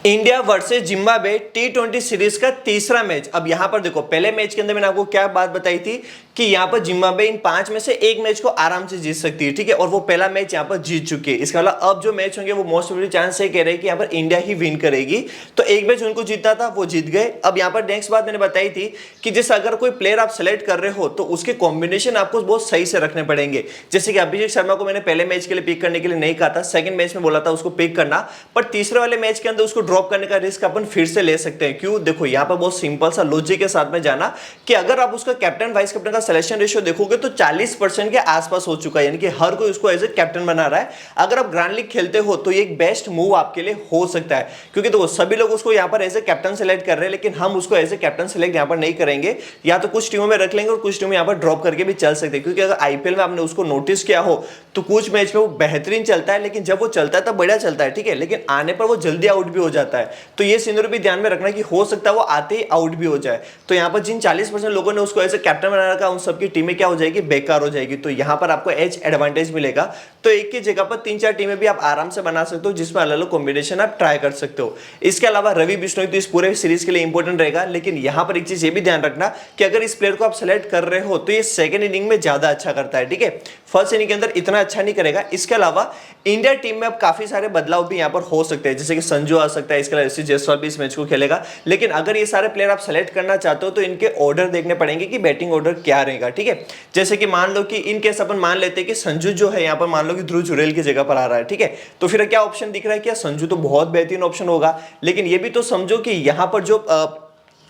India versus Zimbabwe T20 series का तीसरा match. अब यहां पर देखो, पहले मैच के अंदर मैंने आपको क्या बात बताई थी कि यहां पर जिम्बाब्वे इन 5 में से एक मैच को आराम से जीत सकती है, ठीक है, और वो पहला मैच यहां पर जीत चुकी है। इसका मतलब अब जो मैच होंगे वो मोस्ट प्रोबेबली चांस है कह रहे हैं कि यहां पर इंडिया ही विन करेगी। तो एक मैच उनको जीतना था, वो जीत गए। अब यहां पर नेक्स्ट बात मैंने बताई थी कि जैसे अगर कोई प्लेयर आप सेलेक्ट कर रहे हो तो उसके कॉम्बिनेशन आपको बहुत सही से रखने पड़ेंगे। जैसे कि अभिषेक शर्मा को मैंने पहले मैच के लिए पिक करने के लिए नहीं कहा था, सेकंड मैच में बोला था उसको पिक करना, पर तीसरे वाले मैच के अंदर उसको ड्रॉप करने का रिस्क अपन फिर से ले सकते हैं। क्यों? देखो यहां पर बहुत सिंपल सा लॉजिक के साथ में जाना कि अगर आप उसका कैप्टन वाइस कैप्टन का सिलेक्शन रेशियो देखोगे तो 40% के आसपास हो चुका है, यानी कि हर कोई उसको एज ए कैप्टन बना रहा है। अगर आप ग्रैंड लीग खेलते हो तो ये एक बेस्ट मूव आपके लिए हो सकता है, क्योंकि देखो सभी लोग उसको यहां पर एज ए कैप्टन सेलेक्ट कर रहे हैं, लेकिन हम उसको एज ए कैप्टन सेलेक्ट यहां पर नहीं करेंगे। या तो कुछ टीमों में रख लेंगे और कुछ टीमों में यहां पर ड्रॉप करके भी चल सकते हैं, क्योंकि अगर आईपीएल में आपने उसको नोटिस किया हो तो कुछ मैच में वो बेहतरीन चलता है, लेकिन जब वो चलता है तब बढ़िया चलता है, ठीक है, लेकिन आने पर वो जल्दी आउट भी हो जाता है। तो ये सीनरी भी ध्यान में रखना कि हो सकता है वो आते ही आउट भी हो जाए। तो यहाँ पर जिन 40% लोगों ने उसको ऐसे कैप्टन बना रखा, उन सबकी टीमें क्या हो जाएगी, बेकार हो जाएगी। तो यहाँ पर आपको एज एडवांटेज मिलेगा। तो एक की जगह पर 3-4 टीमें भी आप आराम से बना सकते हो, जिसमें अलग अलग कॉम्बिनेशन आप ट्राई कर सकते हो। इसके अलावा रवि बिश्नोई तो इस पूरे सीरीज के लिए इंपॉर्टेंट रहेगा, लेकिन यहाँ पर एक चीज ये भी ध्यान रखना कि अगर इस प्लेयर को आप सेलेक्ट कर रहे हो तो ये सेकंड इनिंग में ज्यादा अच्छा करता है, ठीक है, फर्स्ट इनिंग के अंदर इतना अच्छा नहीं करेगा। इसके अलावा इंडिया टीम में अब काफी सारे बदलाव भी यहाँ पर हो सकते हैं, जैसे कि संजू आ सकता है, इसके अलावा ऋषि जायसवाल भी इस मैच को खेलेगा। लेकिन अगर ये सारे प्लेयर आप सेलेक्ट करना चाहते हो तो इनके ऑर्डर देखने पड़ेंगे कि बैटिंग ऑर्डर क्या रहेगा, ठीक है। जैसे कि मान लो कि इन केस अपन मान लेते हैं कि संजू जो है यहाँ पर मान लो कि ध्रुव जुरेल की जगह पर आ रहा है, ठीक है, तो फिर क्या ऑप्शन दिख रहा है, क्या संजू तो बहुत बेहतरीन ऑप्शन होगा, लेकिन ये भी तो समझो कि यहाँ पर जो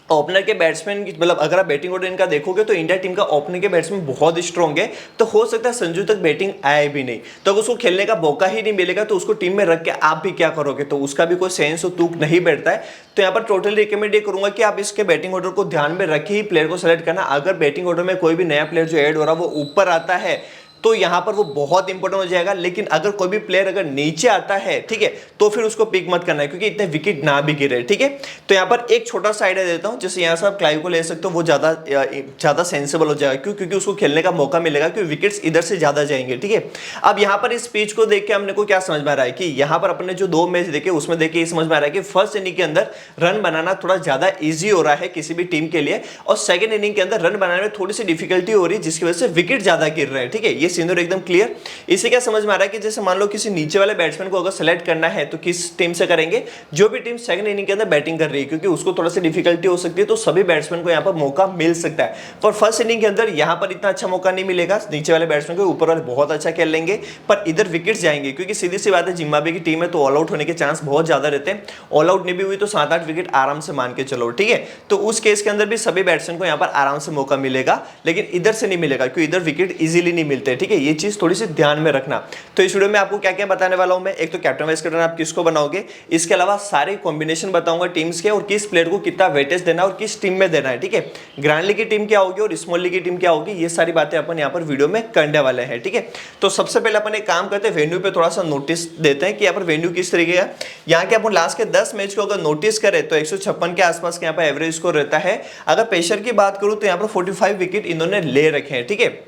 ओपनर के बैट्समैन, मतलब अगर आप बैटिंग ऑर्डर इनका देखोगे तो इंडिया टीम का ओपनर के बैट्समैन बहुत स्ट्रॉन्ग है, तो हो सकता है संजू तक बैटिंग आए भी नहीं। तो अगर उसको खेलने का मौका ही नहीं मिलेगा तो उसको टीम में रख के आप भी क्या करोगे, तो उसका भी कोई सेंस और तूक नहीं बैठता है। तो यहाँ पर टोटली रिकमेंड ये करूंगा कि आप इसके बैटिंग ऑर्डर को ध्यान में रखे ही प्लेयर को सेलेक्ट करना। अगर बैटिंग ऑर्डर में कोई भी नया प्लेयर जो ऐड हो रहा है वो ऊपर आता है तो यहां पर वो बहुत इंपॉर्टेंट हो जाएगा, लेकिन अगर कोई भी प्लेयर अगर नीचे आता है, ठीक है, तो फिर उसको पिक मत करना है, क्योंकि इतने विकेट ना भी गिरे, ठीक है। तो यहां पर एक छोटा सा आइडिया देता हूं, जैसे यहां से आप क्लाइव को ले सकते हो, वो ज्यादा सेंसिबल हो जाएगा। क्यों? क्योंकि उसको खेलने का मौका मिलेगा, क्योंकि विकेट्स इधर से ज्यादा जाएंगे, ठीक है। अब यहां पर इस पिच को देख के हमने को क्या समझ में आ रहा है कि यहां पर अपने जो 2 मैच देखे उसमें देख के समझ में आ रहा है कि फर्स्ट इनिंग के अंदर रन बनाना थोड़ा ज्यादा ईजी हो रहा है किसी भी टीम के लिए, और सेकंड इनिंग के अंदर रन बनाने में थोड़ी सी डिफिकल्टी हो रही है, जिसकी वजह से विकेट ज्यादा गिर रहे हैं, ठीक है। ये सीनरी एकदम क्लियर। इससे क्या समझ में आ रहा है कि जैसे मान लो किसी नीचे वाले बैट्समैन को अगर सेलेक्ट करना है तो किस टीम से करेंगे, जो भी टीम सेकंड इनिंग के अंदर बैटिंग कर रही है, क्योंकि उसको थोड़ा सी डिफिकल्टी हो सकती है, तो सभी बैट्समैन को यहां पर मौका मिल सकता है। पर फर्स्ट इनिंग के अंदर यहां पर इतना अच्छा मौका नहीं मिलेगा, नीचे वाले बैट्समैन को, ऊपर वाले बहुत अच्छा खेल लेंगे पर इधर विकेट जाएंगे, क्योंकि सीधी सी बात है जिम्बाब्वे की टीम है तो ऑल आउट होने के चांस बहुत ज्यादा रहते हैं। ऑल आउट नहीं भी हुई तो 7-8 विकेट आराम से मान के चलो, ठीक है। तो उस केस के अंदर भी सभी बैट्समैन को यहां पर आराम से मौका मिलेगा, लेकिन इधर से नहीं मिलेगा, क्योंकि इधर विकेट इजीली नहीं मिलते, ठीक है। ये चीज थोड़ी सी ध्यान में रखना। तो इस वीडियो में आपको क्या क्या बताने वाला हूं मैं, एक तो कैप्टन वाइस कैप्टन आप किसको बनाओगे, इसके अलावा सारे कॉम्बिनेशन बताऊंगा टीम्स के, और किस प्लेयर को कितना वेटेज देना और किस टीम में देना है, ठीक है। ग्रैंड लीग की टीम क्या होगी और स्मॉल लीग की टीम क्या होगी, ये सारी बातें अपन यहाँ पर वीडियो में करने वाले हैं, ठीक है। तो सबसे पहले अपन एक काम करते हैं, वेन्यू पे थोड़ा सा नोटिस देते हैं कि यहाँ पर वेन्यू किस तरीके का। यहाँ के अपन लास्ट के 10 मैच को अगर नोटिस करें तो 156 के आसपास के यहाँ पर एवरेज स्कोर रहता है। अगर पेसर की बात करूं तो यहाँ पर 45 विकेट इन्होंने ले रखे हैं, ठीक है,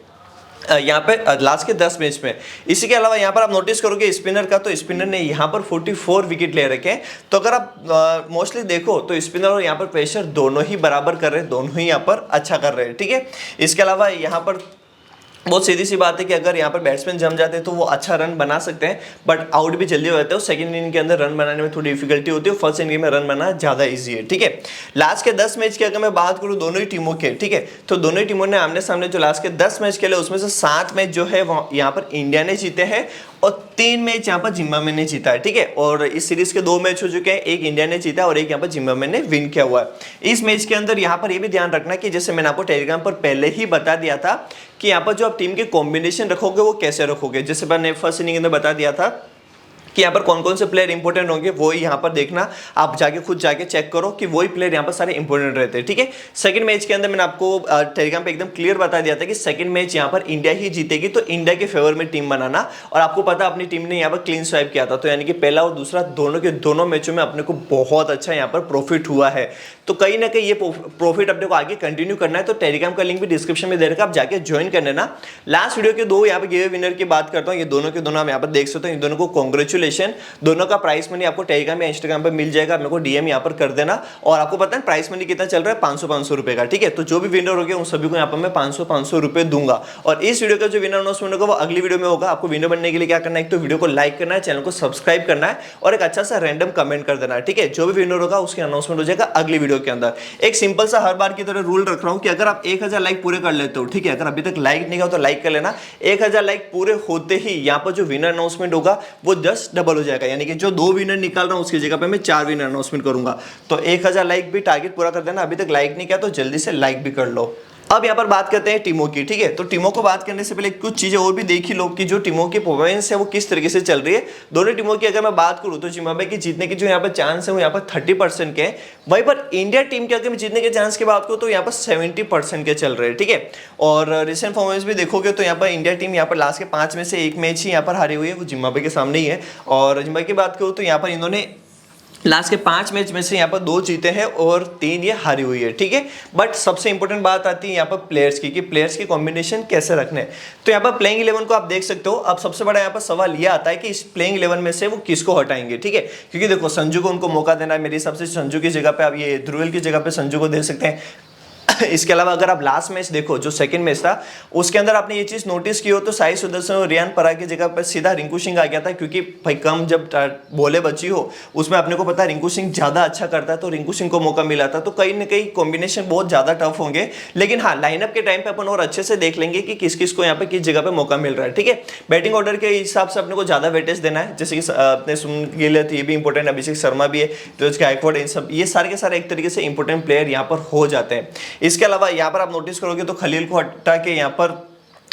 यहाँ पे लास्ट के 10 मैच में। इसी के अलावा यहाँ पर आप नोटिस करोगे स्पिनर का, तो स्पिनर ने यहाँ पर 44 विकेट ले रखे हैं। तो अगर आप मोस्टली देखो तो स्पिनर और यहाँ पर प्रेशर दोनों ही बराबर कर रहे हैं, दोनों ही यहाँ पर अच्छा कर रहे हैं, ठीक है। इसके अलावा यहाँ पर बहुत सीधी सी बात है कि अगर यहाँ पर बैट्समैन जम जाते हैं तो वो अच्छा रन बना सकते हैं, बट आउट भी जल्दी हो जाते हैं। सेकंड इनिंग के अंदर रन बनाने में थोड़ी डिफिकल्टी होती है, फर्स्ट इनिंग में रन बनाना ज्यादा इजी है, ठीक है। लास्ट के 10 मैच की अगर मैं बात करूँ दोनों ही टीमों के, ठीक है, तो दोनों ही टीमों ने आमने सामने जो लास्ट के 10 मैच खेले उसमें से 7 मैच जो है यहाँ पर इंडिया ने जीते हैं और 3 मैच यहाँ पर जिम्बाब्वे ने जीता है, ठीक है। और इस सीरीज के 2 मैच हो चुके हैं, एक इंडिया ने जीता और एक यहाँ पर जिम्बाब्वे ने विन किया हुआ है। इस मैच के अंदर यहाँ पर ये भी ध्यान रखना कि जैसे मैंने आपको टेलीग्राम पर पहले ही बता दिया था कि यहाँ पर जो आप टीम के कॉम्बिनेशन रखोगे वो कैसे रखोगे। जैसे मैंने फर्स्ट इनिंग के अंदर बता दिया था कि यहाँ पर कौन कौन से प्लेयर इंपॉर्टेंट होंगे, वो यहाँ पर देखना, आप जाके खुद जाके चेक करो कि वही प्लेयर यहाँ पर सारे इंपॉर्टेंट रहते हैं, ठीक है। सेकंड मैच के अंदर मैंने आपको टेलीग्राम पे एकदम क्लियर बता दिया था कि सेकंड मैच यहाँ पर इंडिया ही जीतेगी, तो इंडिया के फेवर में टीम बनाना। और आपको पता अपनी टीम ने यहाँ पर क्लीन स्वाइप किया था, तो यानी कि पहला और दूसरा दोनों के दोनों मैचों में अपने को बहुत अच्छा यहाँ पर प्रॉफिट हुआ है। तो कहीं ना कहीं ये प्रॉफिट अपने को आगे कंटिन्यू करना है, तो टेलीग्राम का लिंक भी डिस्क्रिप्शन में दे रखा, आप जाके ज्वाइन कर लेना। लास्ट वीडियो के 2 यहाँ पे गिव विनर की बात करता हूँ, ये दोनों के दोनों आप यहाँ पर देख सकते हो, इन दोनों को कॉन्ग्रेचुलेशन कॉन्ग्रेचुलेशन, दोनों का प्राइस मनी आपको टेलीग्राम या इंस्टाग्राम पे मिल जाएगा, मेरे को डीएम यहाँ पर कर देना। और आपको पता है प्राइस मनी कितना चल रहा है, 500 रुपए का, ठीक है। तो जो भी विनर हो गया उन सभी को यहाँ पर मैं 500 रुपए दूंगा। और इस वीडियो का जो विनर अनाउंसमेंट होगा वो अगली वीडियो में होगा। आपको विनर बनने के लिए क्या करना है, एक तो वीडियो को लाइक करना है, चैनल को सब्सक्राइब करना है और एक अच्छा सा रैंडम कमेंट कर देना है, ठीक है। जो भी विनर होगा उसकी अनाउंसमेंट हो जाएगा अगली वीडियो के अंदर। एक सिंपल सा हर बार की तरह रूल रख रहा हूं कि अगर आप 1000 लाइक पूरे कर लेते हो, ठीक है, अगर अभी तक लाइक नहीं किया तो लाइक कर लेना। 1000 लाइक पूरे होते ही यहाँ पर जो विनर अनाउंसमेंट होगा वो जस्ट डबल हो जाएगा, यानी कि जो 2 विनर निकाल रहा हूं उसकी जगह पे मैं 4 विनर अनाउंसमेंट करूंगा। तो 1000 लाइक भी टारगेट पूरा कर देना। अभी तक लाइक नहीं किया तो जल्दी से लाइक भी कर लो। अब यहाँ पर बात करते हैं टीमों की, ठीक है। तो टीमों को बात करने से पहले कुछ चीजें और भी देख ही लो कि जो टीमों की परफॉर्मेंस है वो किस तरीके से चल रही है। दोनों टीमों की अगर मैं बात करूं तो जिम्बाब्वे की जीतने की जो यहाँ पर चांस है वो यहाँ पर 30% के हैं। वहीं पर इंडिया टीम के अगर मैं जीतने के चांस की बात करूं तो यहाँ पर 70% के चल रहे हैं, ठीक है। और रिसेंट परफॉर्मेंस भी देखोगे तो यहाँ पर इंडिया टीम यहाँ पर लास्ट के 5 में से 1 मैच ही यहाँ पर हारी हुई है, वो जिम्बाब्वे के सामने ही है। और जिम्बाब्वे की बात करूँ तो यहाँ पर इन्होंने लास्ट के 5 मैच में से यहाँ पर 2 जीते हैं और 3 ये हारी हुई है, ठीक है। बट सबसे इंपॉर्टेंट बात आती है यहाँ पर प्लेयर्स की, कि प्लेयर्स की कॉम्बिनेशन कैसे रखने हैं। तो यहाँ पर प्लेइंग 11 को आप देख सकते हो। अब सबसे बड़ा यहाँ पर सवाल ये आता है कि इस प्लेइंग 11 में से वो किसको हटाएंगे, ठीक है। क्योंकि देखो संजू को उनको मौका देना है, मेरे हिसाब से संजू की जगह पे आप ये ध्रुवल की जगह पे संजू को दे सकते हैं। इसके अलावा अगर आप लास्ट मैच देखो, जो सेकंड मैच था उसके अंदर आपने ये चीज नोटिस की हो तो साई सुदर्शन और रियान पराग की जगह पर सीधा रिंकू सिंह आ गया था, क्योंकि भाई कम जब बोले बची हो उसमें अपने को पता है रिंकू सिंह ज्यादा अच्छा करता है, तो रिंकू सिंह को मौका मिला था। तो कहीं ना कहीं कॉम्बिनेशन बहुत ज्यादा टफ होंगे, लेकिन हाँ लाइनअप के टाइम पे अपन और अच्छे से देख लेंगे कि किस किस को यहाँ पे किस जगह पे मौका मिल रहा है, ठीक है। बैटिंग ऑर्डर के हिसाब से अपने को ज्यादा वेटेज देना है, जैसे कि अपने सुमन गिल ये भी इंपॉर्टेंट, अभिषेक शर्मा भी है, ऋतुराज गायकवाड़, इन सब ये सारे के सारे एक तरीके से इंपॉर्टेंट प्लेयर यहाँ पर हो जाते हैं। इसके अलावा यहाँ पर आप नोटिस करोगे तो खलील को हटा के यहाँ पर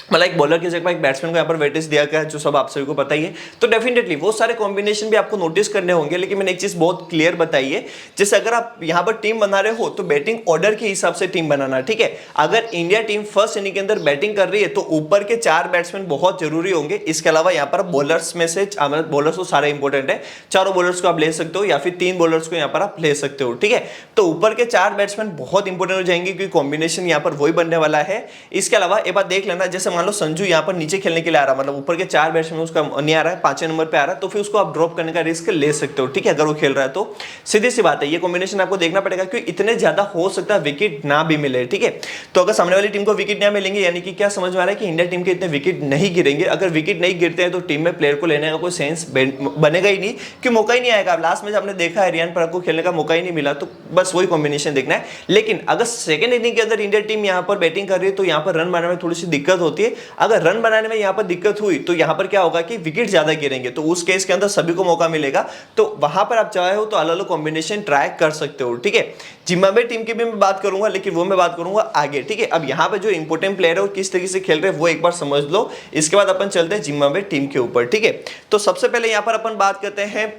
मतलब एक बॉलर की जगह एक बैट्समैन को यहाँ पर वेटेज दिया गया है, जो सब आप सभी को पता ही है। तो डेफिनेटली वो सारे कॉम्बिनेशन भी आपको नोटिस करने होंगे, लेकिन मैंने एक चीज बहुत क्लियर बताई है, जैसे अगर आप यहाँ पर टीम बना रहे हो तो बैटिंग ऑर्डर के हिसाब से टीम बनाना, ठीक है। अगर इंडिया टीम फर्स्ट इनिंग के अंदर बैटिंग कर रही है तो ऊपर के 4 बैट्समैन बहुत जरूरी होंगे। इसके अलावा यहाँ पर बॉलर्स में से बॉलर्स तो सारे इंपॉर्टेंट है, 4 बॉलर्स को आप ले सकते हो या फिर 3 बॉलर्स को यहाँ पर आप ले सकते हो, ठीक है। तो ऊपर के 4 बैट्समैन बहुत इंपॉर्टेंट हो जाएंगे, क्योंकि कॉम्बिनेशन यहाँ पर वही बनने वाला है। इसके अलावा एक बात देख लेना, जैसे मान लो संजू यहाँ पर नीचे खेलने के लिए आ रहा, मतलब ऊपर के 4 बैट्समैन उसका नहीं आ रहा है, 5वें नंबर पे आ रहा है, तो फिर उसको आप ड्रॉप करने का रिस्क ले सकते हो, ठीक है, अगर वो खेल रहा है तो। सीधी सी बात है, ये कॉम्बिनेशन आपको देखना पड़ेगा, क्योंकि इतने ज्यादा हो सकता है विकेट ना भी मिले, ठीक है। तो अगर सामने वाली टीम को विकेट ना मिलेंगे, यानी कि क्या समझ में आ रहा है कि इंडिया टीम के इतने विकेट नहीं गिरेंगे। अगर विकेट नहीं गिरते हैं तो टीम में प्लेयर को लेने का कोई सेंस बनेगा ही नहीं, कि मौका ही नहीं आएगा। लास्ट में आपने देखा है रियान पराग को खेलने का मौका ही नहीं मिला, तो बस वही कॉम्बिनेशन देखना है। लेकिन अगर सेकंड इनिंग के अंदर इंडिया टीम यहाँ पर बैटिंग कर रही है तो यहाँ पर रन बनाने में थोड़ी सी दिक्कत होती है। अगर रन बनाने में यहाँ पर दिक्कत हुई तो यहां पर क्या होगा कि विकेट ज्यादा गिरेंगे, तो उस केस के अंदर सभी को मौका मिलेगा। तो वहां पर आप चाहे हो तो अलग अलग कॉम्बिनेशन ट्राई कर सकते हो, ठीक है। जिम्बाब्वे टीम की भी मैं बात करूंगा, लेकिन वो मैं बात करूंगा आगे, ठीक है। अब यहां पे जो इंपॉर्टेंट प्लेयर है और किस तरीके से खेल रहे हैं वो एक बार समझ लो, इसके बाद अपन चलते हैं जिम्बाब्वे टीम के ऊपर, ठीक है। तो सबसे पहले यहां पर अपन बात करते हैं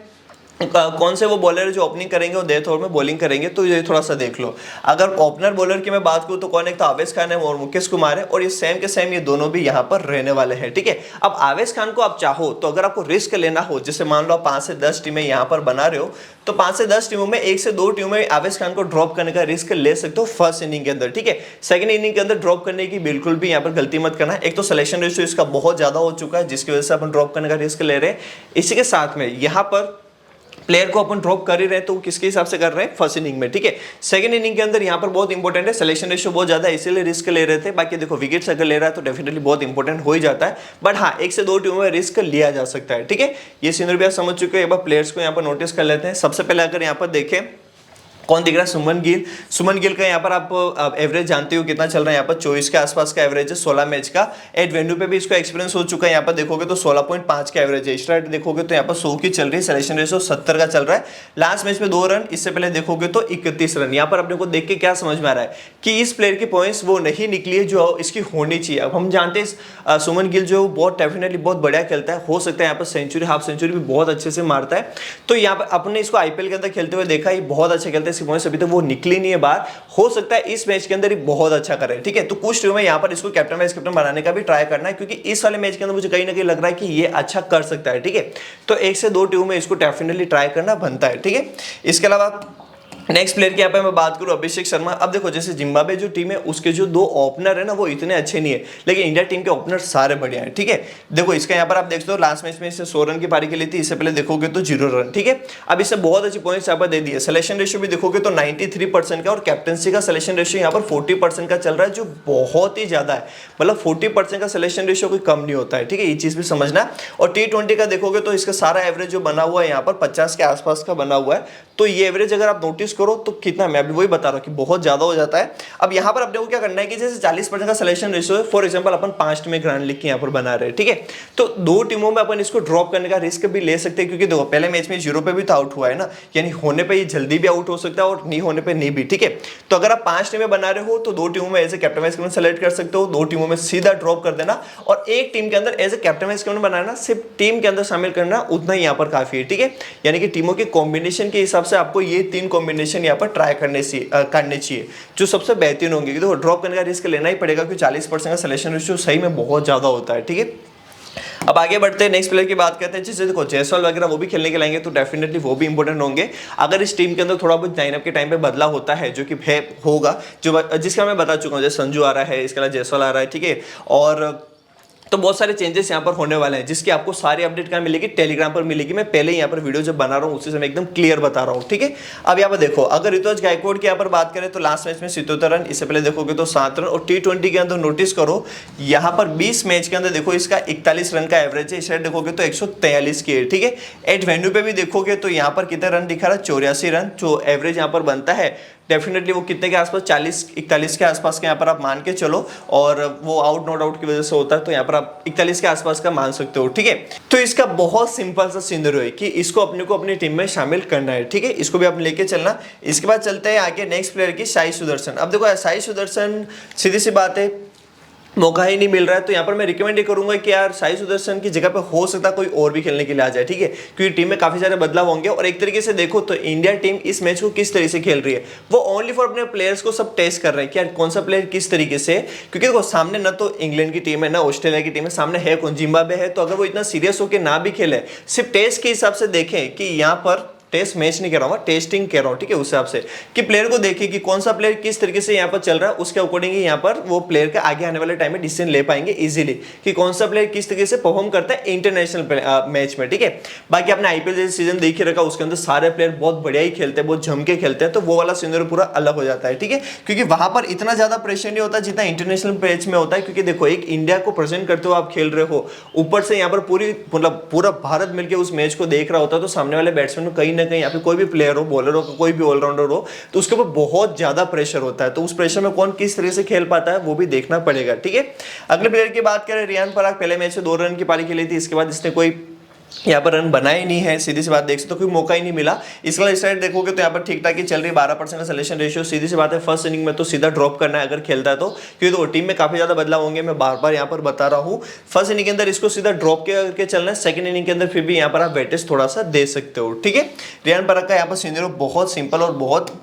कौन से वो बॉलर जो ओपनिंग करेंगे और डेथ ओवर में बॉलिंग करेंगे। तो ये थोड़ा सा देख लो। अगर ओपनर बॉलर की मैं बात करूं तो कौन, एक तो आवेश खान है और मुकेश कुमार है, और ये सेम के सेम ये दोनों भी यहाँ पर रहने वाले हैं, ठीक है। अब आवेश खान को आप चाहो तो अगर आपको रिस्क लेना हो, जैसे मान लो 5 से 10 टीमें यहाँ पर बना रहे हो, तो 5 से 10 टीमों में 1 से 2 टीमों में आवेश खान को ड्रॉप करने का रिस्क ले सकते हो फर्स्ट इनिंग के अंदर, ठीक है। सेकंड इनिंग के अंदर ड्रॉप करने की बिल्कुल भी यहाँ पर गलती मत करना। एक तो सिलेक्शन रेशियो इसका बहुत ज्यादा हो चुका है, जिसकी वजह से अपन ड्रॉप करने का रिस्क ले रहे हैं। इसी के साथ में यहाँ पर प्लेयर को अपन ड्रॉप कर ही रहे हैं, तो किसके हिसाब से कर रहे हैं, फर्स्ट इनिंग में, ठीक है। सेकंड इनिंग के अंदर यहाँ पर बहुत इंपॉर्टेंट है, सिलेक्शन रेशियो बहुत ज्यादा है, इसीलिए रिस्क ले रहे थे। बाकी देखो विकेट्स अगर ले रहा है तो डेफिनेटली बहुत इंपॉर्टेंट हो ही जाता है, बट हाँ 1 से 2 टीमों में रिस्क लिया जा सकता है, ठीक है। ये सीनियर भी आप समझ चुके हो। एक बार प्लेयर्स को यहाँ पर नोटिस कर लेते हैं। सबसे पहले अगर यहाँ पर देखें कौन दिख रहा है, सुमन गिल। सुमन गिल का यहाँ पर आप एवरेज जानते हो कितना चल रहा है, यहाँ पर 24 के आसपास का एवरेज है 16 मैच का। एट वेन्यू पे भी इसको एक्सपीरियंस हो चुका है, यहाँ पर देखोगे तो 16.5 का एवरेज है। स्ट्राइक देखोगे तो यहाँ पर 100 की चल रही है, सिलेक्शन रेशियो 70 का चल रहा है। लास्ट मैच में 2 रन, इससे पहले देखोगे तो 31 रन। यहाँ पर अपने को देख के क्या समझ में आ रहा है कि इस प्लेयर की पॉइंट्स वो नहीं निकली है जो इसकी होनी चाहिए। अब हम जानते हैं सुमन गिल जो बहुत डेफिनेटली बहुत बढ़िया खेलता है, हो सकता है यहाँ पर सेंचुरी हाफ सेंचुरी भी बहुत अच्छे से मारता है। तो यहाँ पर अपने इसको आईपीएल के अंदर खेलते हुए देखा, ये बहुत अच्छा खेलता है, इसकी पॉइंट्स अभी तक वो निकली नहीं है बाहर। हो सकता है इस मैच के अंदर ही बहुत अच्छा करे, ठीक है। तो कुछ टीम में यहाँ पर इसको कैप्टन वाइस कैप्टन बनाने का भी ट्राई करना है, क्योंकि इस वाले मैच के अंदर मुझे कहीं ना कहीं लग रहा है कि ये अच्छा कर सकता है, ठीक है। तो 1 से 2 टीम में इसको डेफिनेटली ट्राई करना बनता है, ठीक है। इसके अलावा नेक्स्ट प्लेयर की यहाँ पे मैं बात करूँ अभिषेक शर्मा। अब देखो जैसे जिम्बाब्वे जो टीम है उसके जो 2 ओपनर है ना वो इतने अच्छे नहीं है, लेकिन इंडिया टीम के ओपनर सारे बढ़िया हैं, ठीक है। देखो इसका यहाँ पर आप देखते हो लास्ट मैच में इसने 100 रन की पारी खेली थी, इससे पहले देखोगे तो 0 रन, ठीक है। अब इससे बहुत अच्छी पॉइंट्स यहाँ पर दे दिए। सिलेक्शन रेशियो भी देखोगे तो 93% का, और कैप्टनसी का सिलेक्शन रेशियो यहाँ पर 40% का चल रहा है, जो बहुत ही ज्यादा है। मतलब 40% का सिलेक्शन रेशियो कोई कम नहीं होता है, ठीक है, ये चीज भी समझना। और T20 का देखोगे तो इसका सारा एवरेज जो बना हुआ है यहाँ पर 50 के आसपास का बना हुआ है। तो ये एवरेज अगर आप नोटिस करो तो कितना, मैं अभी वही बता रहा हूँ कि बहुत ज्यादा हो जाता है। अब यहाँ पर अपने को क्या करना है कि जैसे 40% का सिलेक्शन रेशियो है, फॉर एग्जांपल अपन 5 टीमें ग्रांड लीग की यहाँ पर बना रहे हैं, ठीक है। तो 2 टीमों में अपन इसको ड्रॉप करने का रिस्क भी ले सकते हैं, क्योंकि देखो पहले मैच में 0 पे भी तो आउट हुआ है ना, यानी होने पे ये जल्दी भी आउट हो सकता है और नहीं होने पे नहीं भी, ठीक है। तो अगर आप 5 टीमें बना रहे हो तो 2 टीमों में as a captain vice captain select कर सकते हो, 2 टीमों में सीधा ड्रॉप कर देना, और एक टीम के अंदर as a captain vice captain बनाना, सिर्फ टीम के अंदर शामिल करना, उतना ही यहाँ पर काफी है, ठीक है। यानी कि टीमों के कॉम्बिनेशन के हिसाब से आपको ये 3 कॉम्बिनेशन यहाँ पर ट्राई करने चाहिए जो सबसे बेहतरीन होंगे। देखो ड्रॉप करने का रिस्क लेना ही पड़ेगा, क्योंकि 40% का सिलेक्शन रेशियो सही में बहुत ज्यादा होता है, ठीक है। अब आगे बढ़ते हैं, नेक्स्ट प्लेयर की बात करते हैं। जैसे देखो जायसवाल वगैरह वो भी खेलने के लाएंगे तो डेफिनेटली वो भी इंपॉर्टेंट होंगे। अगर इस टीम के अंदर थोड़ा बहुत लाइनअप के टाइम पे बदलाव होता है, जो कि होगा, जो जिसका मैं बता चुका हूँ, जैसे संजू आ रहा है, इसके अलावा जायसवाल आ रहा है, ठीक है। और तो बहुत सारे चेंजेस यहाँ पर होने वाले हैं, जिसकी आपको सारी अपडेट कहाँ मिलेगी, टेलीग्राम पर मिलेगी। मैं पहले यहाँ पर वीडियो जब बना रहा हूँ उसी समय एकदम क्लियर बता रहा हूँ, ठीक है। अब यहाँ पर देखो, अगर ऋतुराज गायकवाड़ की यहाँ पर बात करें तो लास्ट मैच में 77 रन, इससे पहले देखोगे तो 7 रन, और T20 के अंदर नोटिस करो यहाँ पर 20 मैच के अंदर देखो इसका 41 रन का एवरेज है, इस साइड देखोगे तो 143 की है, ठीक है। एट वेन्यू पे भी देखोगे तो यहाँ पर कितने रन दिखा रहा है, 84 रन, जो एवरेज यहाँ पर बनता है डेफिनेटली वो कितने के आसपास, 40-41 के आसपास के यहाँ पर आप मान के चलो, और वो आउट नॉट आउट की वजह से होता है, तो यहाँ पर आप 41 के आसपास का मान सकते हो, ठीक है। तो इसका बहुत सिंपल सा सिनेरियो है कि इसको अपने को अपनी टीम में शामिल करना है, ठीक है, इसको भी आप लेके चलना। इसके बाद चलते हैं आगे नेक्स्ट प्लेयर की, साई सुदर्शन। अब देखो साई सुदर्शन, सीधी सी बात है, मौका ही नहीं मिल रहा है, तो यहाँ पर मैं रिकमेंड ये करूंगा कि यार साई सुदर्शन की जगह पे हो सकता है कोई और भी खेलने के लिए आ जाए, ठीक है, क्योंकि टीम में काफी सारे बदलाव होंगे। और एक तरीके से देखो तो इंडिया टीम इस मैच को किस तरीके से खेल रही है, वो ओनली फॉर अपने प्लेयर्स को सब टेस्ट कर रहे हैं कि यार कौन सा प्लेयर किस तरीके से, क्योंकि देखो सामने ना तो इंग्लैंड की टीम है ना ऑस्ट्रेलिया की टीम है, सामने है कौन, जिम्बाब्वे है। तो अगर वो इतना सीरियस होकर ना भी खेले, सिर्फ टेस्ट के हिसाब से देखें कि यहाँ पर टेस्ट मैच नहीं कह रहा हूँ, टेस्टिंग कह रहा हूँ, ठीक है, उस हिसाब से कि प्लेयर को देखिए कि कौन सा प्लेयर किस तरीके से यहाँ पर चल रहा है, उसके अकॉर्डिंग यहाँ पर वो प्लेयर के आगे आने वाले टाइम में डिसीजन ले पाएंगे इजीली कि कौन सा प्लेयर किस तरीके से परफॉर्म करता है इंटरनेशनल मैच में, ठीक है। बाकी आपने आईपीएल जैसे सीजन देख ही रखा, उसके अंदर सारे प्लेयर बहुत बढ़िया ही खेलते हैं, बहुत जम के खेलते हैं, तो वो वाला सिनेरियो पूरा अलग हो जाता है, ठीक है, क्योंकि वहां पर इतना ज्यादा प्रेशर नहीं होता जितना इंटरनेशनल मैच में होता है। क्योंकि देखो एक इंडिया को प्रेजेंट करते हुए आप खेल रहे हो, ऊपर से यहाँ पर पूरा भारत मिलकर उस मैच को देख रहा होता है, तो सामने वाले बैट्समैन को कहीं ना कहीं यहाँ पे कोई भी प्लेयर हो, बॉलर हो, कोई भी ऑलराउंडर हो, तो उसके ऊपर बहुत ज्यादा प्रेशर होता है। तो उस प्रेशर में कौन किस तरह से खेल पाता है वो भी देखना पड़ेगा, ठीक है। अगले प्लेयर की बात करें, रियान पराग, पहले मैच से 2 रन की पारी खेली थी, इसके बाद इसने कोई यहाँ पर रन बनाया ही नहीं है, सीधी सी बात देख सकते हो, कोई मौका ही नहीं मिला। इसके अलावा इस साइड देखोगे तो यहाँ पर ठीक ठाक ही चल रही है, 12% का सिलेक्शन रेशियो। सीधी सी बात है फर्स्ट इनिंग में तो सीधा ड्रॉप करना है अगर खेलता है तो, क्योंकि तो टीम में काफी ज्यादा बदलाव होंगे, मैं बार बार यहाँ पर बता रहा हूँ। फर्स्ट इनिंग के अंदर इसको सीधा ड्रॉप करके चलना है, सेकंड इनिंग के अंदर फिर भी यहाँ पर आप वेटेज थोड़ा सा दे सकते हो, ठीक है। रियान पराग का यहाँ पर सिनेरियो बहुत सिंपल और बहुत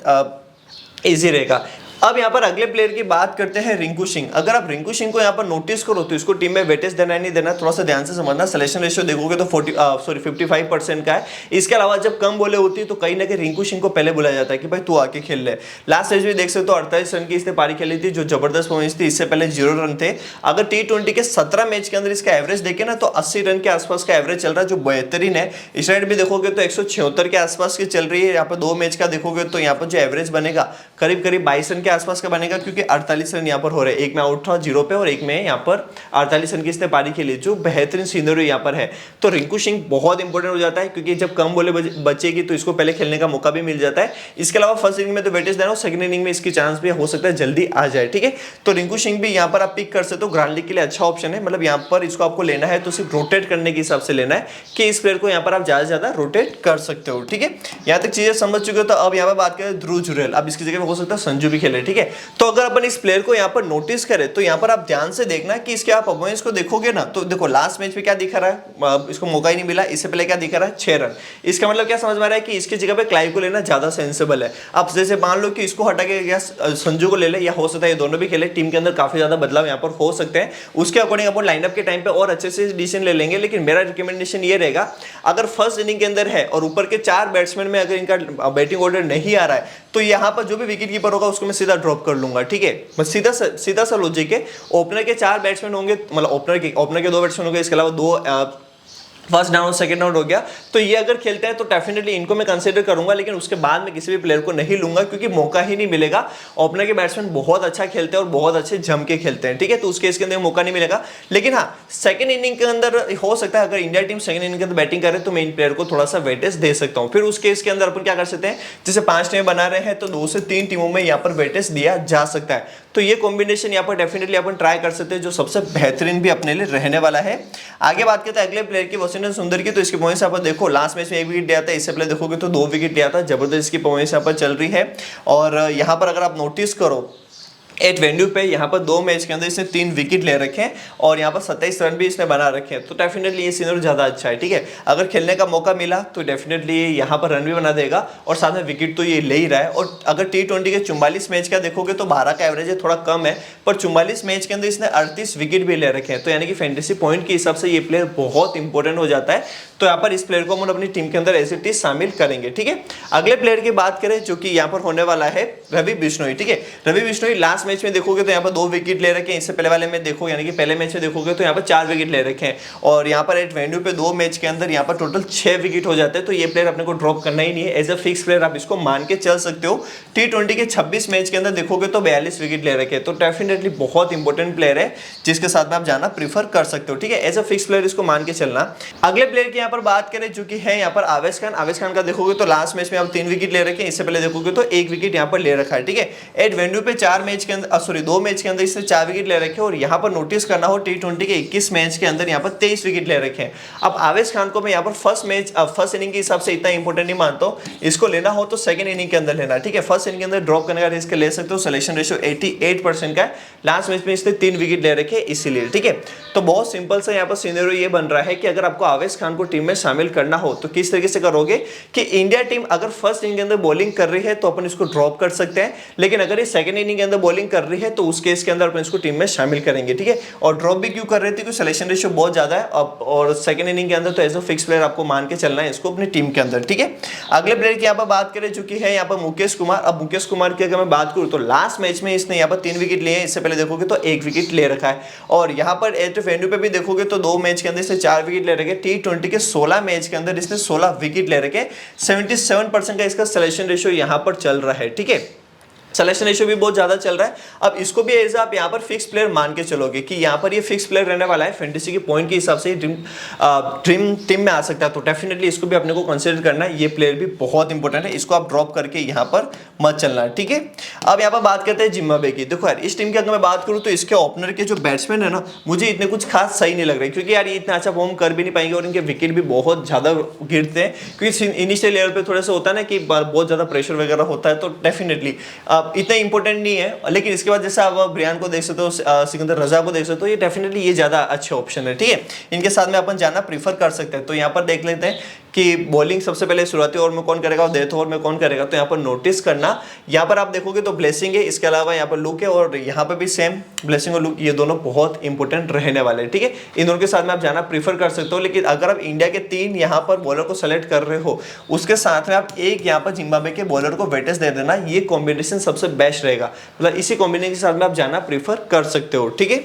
ईजी रहेगा। अब यहाँ पर अगले प्लेयर की बात करते हैं, रिंकू सिंह। अगर आप रिंकू सिंह को यहाँ पर नोटिस करो तो इसको टीम में वेटेज देना है नहीं देना, थोड़ा सा ध्यान से समझना। सिलेक्शन रेशियो देखोगे तो 55% का है। इसके अलावा जब कम बॉलें होती है तो कहीं ना कहीं रिंकू सिंह को पहले बुलाया जाता है कि भाई तू आके खेल ले। लास्ट मैच भी देख सकते हो 48 रन की इसने पारी खेली थी, जो जबरदस्त परफॉर्मेंस थी। इससे पहले 0 रन थे। अगर T20 के 17 मैच के अंदर इसका एवरेज देखे ना तो 80 रन के आसपास का एवरेज चल रहा है, जो बेहतरीन है। इस साइड भी देखोगे तो 176 के आसपास की चल रही है। यहाँ पर 2 मैच का देखोगे तो यहाँ पर जो एवरेज बनेगा करीब 22 रन के आसपास का बनेगा, क्योंकि 48 रन यहाँ पर हो रहे हैं। एक में आउट था 0 पे और एक में यहाँ पर 48 रन की इसने पारी खेली, जो बेहतरीन सीनरी यहाँ पर है। तो रिंकू सिंह बहुत इंपॉर्टेंट हो जाता है, क्योंकि जब कम बॉलें बचेगी तो इसको पहले खेलने का मौका भी मिल जाता है। इसके अलावा फर्स्ट इनिंग में तो वेटेज देना, सेकंड इनिंग में इसकी चांस भी हो सकता है जल्दी आ जाए, ठीक है। तो रिंकू सिंह भी यहाँ पर आप पिक कर सकते हो, ग्रांड लीग के लिए अच्छा ऑप्शन है। मतलब यहाँ पर इसको आपको लेना है तो सिर्फ रोटेट करने के हिसाब से लेना है कि इस प्लेयर को यहाँ पर आप ज्यादा से ज्यादा रोटेट कर सकते हो, ठीक है। यहाँ तक चीजें समझ चुके हो। तो अब यहाँ पर बात करें ध्रुव जुरेल। अब इसकी जगह हो सकता है संजू भी खेले, प्लेयर, ठीक है। तो अगर अपन इस प्लेयर को यहाँ पर नोटिस करें तो यहाँ पर आप ध्यान से देखना कि इसके आप परफॉर्मेंस को देखोगे ना, तो देखो लास्ट मैच में क्या दिखा रहा है, इसको मौका ही नहीं मिला। इससे पहले क्या दिखा रहा है, 6 रन। इसका मतलब क्या समझ में आ रहा है कि इसकी जगह पे क्लाइव को लेना ज्यादा सेंसिबल है। अब जैसे मान लो कि इसको हटा के या संजू को ले ले, या हो सकता है ये दोनों भी खेले, टीम के अंदर काफी ज्यादा बदलाव यहाँ पर हो सकते हैं। उसके अकॉर्डिंग अपन लाइनअप के टाइम पे और अच्छे से डिसीजन ले लेंगे। लेकिन मेरा रिकमेंडेशन ये रहेगा, अगर फर्स्ट इनिंग के अंदर है और ऊपर के 4 बैट्समैन में अगर इनका बैटिंग ऑर्डर नहीं आ रहा है, तो यहाँ पर जो भी विकेट कीपर होगा उसको मैं सीधा ड्रॉप कर लूंगा, ठीक है। बस सीधा सा लॉजिक है। ओपनर के 4 बैट्समैन होंगे, मतलब ओपनर के 2 बैट्समैन होंगे, इसके अलावा 2 फर्स्ट डाउन सेकंड डाउन हो गया, तो ये अगर खेलते हैं तो डेफिनेटली इनको मैं कंसीडर करूंगा। लेकिन उसके बाद में किसी भी प्लेयर को नहीं लूंगा, क्योंकि मौका ही नहीं मिलेगा। ओपनर के बैट्समैन बहुत अच्छा खेलते हैं और बहुत अच्छे जम के खेलते हैं, ठीक है, तो उस केस के अंदर मौका नहीं मिलेगा। लेकिन हाँ, सेकंड इनिंग के अंदर हो सकता है अगर इंडिया टीम सेकंड इनिंग के अंदर बैटिंग करे तो मैं इन प्लेयर को थोड़ा सा वेटेज दे सकता हूँ। फिर उस केस के अंदर अपन क्या कर सकते हैं, जैसे 5 टीमें बना रहे हैं तो 2 से 3 टीमों में यहाँ पर वेटेज दिया जा सकता है। तो ये कॉम्बिनेशन यहाँ पर डेफिनेटली अपन ट्राई कर सकते हैं, जो सबसे बेहतरीन भी अपने लिए रहने वाला है। आगे बात करते हैं अगले प्लेयर की, वॉशिंगटन सुंदर की। तो इसकी परफॉर्मेंस आप देखो, लास्ट मैच में 1 विकेट लिया था, इससे पहले देखोगे तो 2 विकेट लिया था। जबरदस्त इसकी परफॉर्मेंस यहाँ पर चल रही है। और यहाँ पर अगर आप नोटिस करो, एट वेन्यू पे यहाँ पर 2 मैच के अंदर इसने 3 विकेट ले रखे हैं और यहाँ पर 27 रन भी इसने बना रखे हैं। तो डेफिनेटली ये सीनियर ज़्यादा अच्छा है, ठीक है। अगर खेलने का मौका मिला तो डेफिनेटली यहाँ पर रन भी बना देगा और साथ में विकेट तो ये ले ही रहा है। और अगर T20 के 44 मैच का देखोगे तो 12 का एवरेज है, थोड़ा कम है, पर 44 मैच के अंदर इसने 38 विकेट भी ले रखे हैं। तो यानी कि फैंटेसी पॉइंट के हिसाब से ये प्लेयर बहुत इंपॉर्टेंट हो जाता है। तो यहाँ पर इस प्लेयर को हम अपनी टीम के अंदर एज इट इज शामिल करेंगे, ठीक है। अगले प्लेयर की बात करें जो कि यहाँ पर होने वाला है रवि बिश्नोई, ठीक है। रवि बिश्नोई लास्ट मैच में देखोगे तो यहाँ पर 2 विकेट ले रखे हैं। इससे पहले वाले में देखो, यानी कि पहले मैच में देखोगे तो यहाँ पर 4 विकेट ले रखे हैं और यहाँ पर एट वेन्यू पे 2 मैच के अंदर यहाँ पर टोटल 6 विकेट हो जाते हैं। तो ये प्लेयर अपने को ड्रॉप करना ही नहीं है, एज अ फिक्स प्लेयर आप इसको मान के चल सकते हो। T20 के 26 मैच के अंदर देखोगे तो 42 विकेट ले रखे हैं। तो डेफिनेटली बहुत इंपॉर्टेंट प्लेयर है जिसके साथ में आप जाना प्रीफर कर सकते हो, ठीक है। एज अ फिक्स प्लेयर इसको मान के चलना। अगले प्लेयर की यहाँ पर बात करें जो कि है यहाँ पर आवेश खान। आवेश खान का देखोगे तो लास्ट मैच में आप 3 विकेट ले रखे हैं, इससे पहले देखोगे तो 1 विकेट यहाँ पर ले रखा है, ठीक है। एट वेन्यू पे 4 मैच के अंदर 2 मैच के अंदर इसने 4 विकेट ले रखे और यहाँ पर नोटिस करना हो T20 के 21 मैच के अंदर यहाँ पर 23 विकेट ले रखे हैं। अब आवेश खान को मैं यहाँ पर फर्स्ट इनिंग के हिसाब से इतना इंपॉर्टेंट नहीं मानता हूँ। इसको लेना हो तो सेकंड इनिंग के अंदर लेना, ठीक है। फर्स्ट इनिंग के अंदर ड्रॉप करने का रिस्क ले सकते हो। सिलेक्शन रेशियो 88% का है। लास्ट मैच में इसने 3 विकेट ले रखे इसीलिए, ठीक है। तो बहुत सिंपल सा यहाँ पर सिनेरियो ये बन रहा है कि अगर आपको आवेश खान को टीम में शामिल करना हो तो किस तरीके से करोगे कि इंडिया टीम अगर फर्स्ट इनिंग के अंदर बॉलिंग कर रही है तो अपन इसको ड्रॉप कर सकते हैं। लेकिन अगर ये सेकंड इनिंग के अंदर बॉलिंग कर रही है तो उस केस के अंदर अपन इसको टीम में शामिल करेंगे, ठीक है। और ड्रॉप भी क्यों कर रहे थे, क्योंकि सिलेक्शन रेशियो बहुत ज्यादा है और सेकंड इनिंग के अंदर तो एज अ फिक्स प्लेयर आपको मान के चलना है इसको अपनी टीम के अंदर, ठीक है। अगले प्लेयर की यहाँ पर बात करें जो कि है यहाँ पर मुकेश कुमार। अब मुकेश कुमार की अगर मैं बात करूँ तो लास्ट मैच में इसने यहाँ पर 3 विकेट लिए हैं, इससे पहले देखोगे तो 1 विकेट ले रखा है। और यहाँ पर एट वेन्यू पे भी देखोगे तो 2 मैच के अंदर इसने 4 विकेट ले रखे। T20 के 16 मैच के अंदर इसने 16 विकेट ले रखे। 77% का इसका सिलेक्शन रेशियो यहाँ पर चल रहा है, ठीक है। सिलेक्शन रेशियो भी बहुत ज्यादा चल रहा है। अब इसको भी एज आप यहाँ पर फिक्स प्लेयर मान के चलोगे कि यहाँ पर ये फिक्स प्लेयर रहने वाला है, फैंटेसी के पॉइंट के हिसाब से ड्रीम टीम में आ सकता है। तो डेफिनेटली इसको भी अपने को कंसीडर करना है। ये प्लेयर भी बहुत इंपॉर्टेंट है, इसको आप ड्रॉप करके यहाँ पर मत चलना, ठीक है। अब यहाँ पर बात करते हैं जिम्बाब्वे की। देखो यार, इस टीम की अगर मैं बात करूँ तो इसके ओपनर के जो बैट्समैन है ना, मुझे इतने कुछ खास सही नहीं लग रहे, क्योंकि यार ये इतना अच्छा परफॉर्म कर भी नहीं पाएंगे और इनके विकेट भी बहुत ज्यादा गिरते हैं। क्योंकि इनिशियल लेवल पे थोड़ा सा होता है ना कि बहुत ज्यादा प्रेशर वगैरह होता है, तो डेफिनेटली इतना इंपॉर्टेंट नहीं है। लेकिन इसके बाद जैसे आप ब्रियान को देख सकते हो, सिकंदर रजा को देख सकते हो, ये डेफिनेटली ये ज्यादा अच्छे ऑप्शन है, ठीक है। इनके साथ में अपन जाना प्रीफर कर सकते हैं। तो यहाँ पर देख लेते हैं कि बॉलिंग सबसे पहले शुरुआती ओवर में कौन करेगा और डेथ ओवर में कौन करेगा। तो यहाँ पर नोटिस करना, यहाँ पर आप देखोगे तो ब्लेसिंग है, इसके अलावा यहाँ पर लुक है और यहाँ पर भी सेम ब्लेसिंग और लुक, ये दोनों बहुत इंपॉर्टेंट रहने वाले हैं, ठीक है। इन दोनों के साथ में आप जाना प्रीफर कर सकते हो। लेकिन अगर आप इंडिया के 3 यहाँ पर बॉलर को सेलेक्ट कर रहे हो, उसके साथ में आप एक यहाँ पर जिम्बाब्वे के बॉलर को वेटेज दे देना, ये कॉम्बिनेशन सबसे बेस्ट रहेगा। मतलब इसी कॉम्बिनेशन के साथ में आप जाना प्रीफर कर सकते हो, ठीक है।